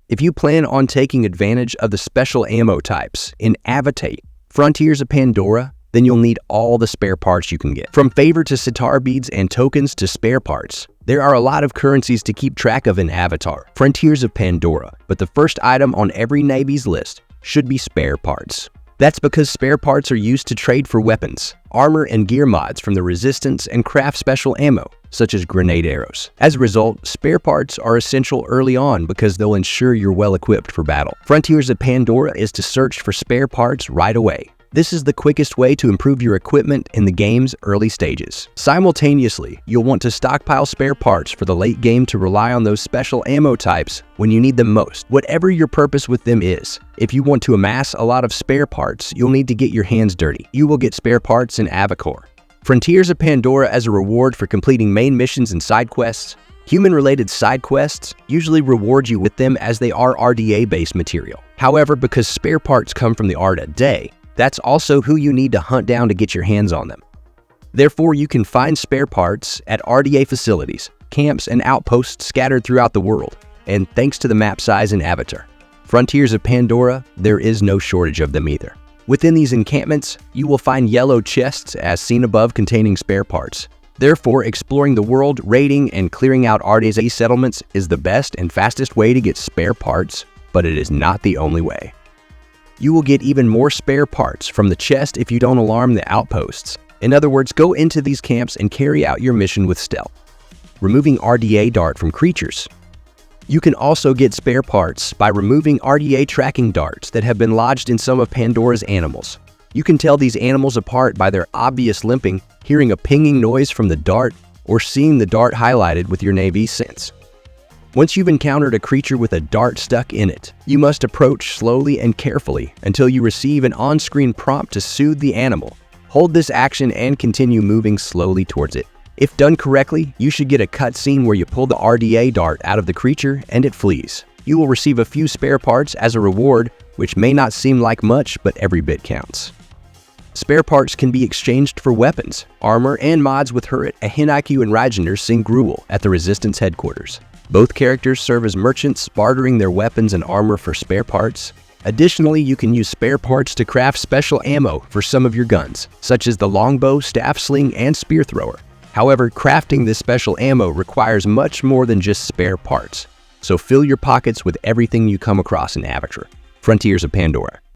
If you plan on taking advantage of the special ammo types in Avatate, Frontiers of Pandora, then you'll need all the spare parts you can get. From favor to sitar beads and tokens to spare parts, there are a lot of currencies to keep track of in Avatar, Frontiers of Pandora, but the first item on every Navy's list should be spare parts. That's because spare parts are used to trade for weapons, armor, and gear mods from the Resistance and craft special ammo, such as grenade arrows. As a result, spare parts are essential early on because they'll ensure you're well equipped for battle. Frontiers of Pandora is to search for spare parts right away. This is the quickest way to improve your equipment in the game's early stages. Simultaneously, you'll want to stockpile spare parts for the late game to rely on those special ammo types when you need them most, whatever your purpose with them is. If you want to amass a lot of spare parts, you'll need to get your hands dirty. You will get spare parts in Avacore. Frontiers of Pandora as a reward for completing main missions and side quests. Human-related side quests usually reward you with them as they are RDA-based material. However, because spare parts come from the Arda Day, that's also who you need to hunt down to get your hands on them. Therefore, you can find spare parts at RDA facilities, camps, and outposts scattered throughout the world. And thanks to the map size in Avatar, Frontiers of Pandora, there is no shortage of them either. Within these encampments, you will find yellow chests as seen above containing spare parts. Therefore, exploring the world, raiding, and clearing out RDA settlements is the best and fastest way to get spare parts, but it is not the only way. You will get even more spare parts from the chest if you don't alarm the outposts. In other words, go into these camps and carry out your mission with stealth. Removing RDA dart from creatures. You can also get spare parts by removing RDA tracking darts that have been lodged in some of Pandora's animals. You can tell these animals apart by their obvious limping, hearing a pinging noise from the dart, or seeing the dart highlighted with your Navy's sense. Once you've encountered a creature with a dart stuck in it, you must approach slowly and carefully until you receive an on-screen prompt to soothe the animal. Hold this action and continue moving slowly towards it. If done correctly, you should get a cutscene where you pull the RDA dart out of the creature and it flees. You will receive a few spare parts as a reward, which may not seem like much, but every bit counts. Spare parts can be exchanged for weapons, armor, and mods with Hurit, Ahiniku, and Rajender sing Gruel at the Resistance headquarters. Both characters serve as merchants, bartering their weapons and armor for spare parts. Additionally, you can use spare parts to craft special ammo for some of your guns, such as the longbow, staff sling, and spear thrower. However, crafting this special ammo requires much more than just spare parts, so fill your pockets with everything you come across in Avatar, Frontiers of Pandora.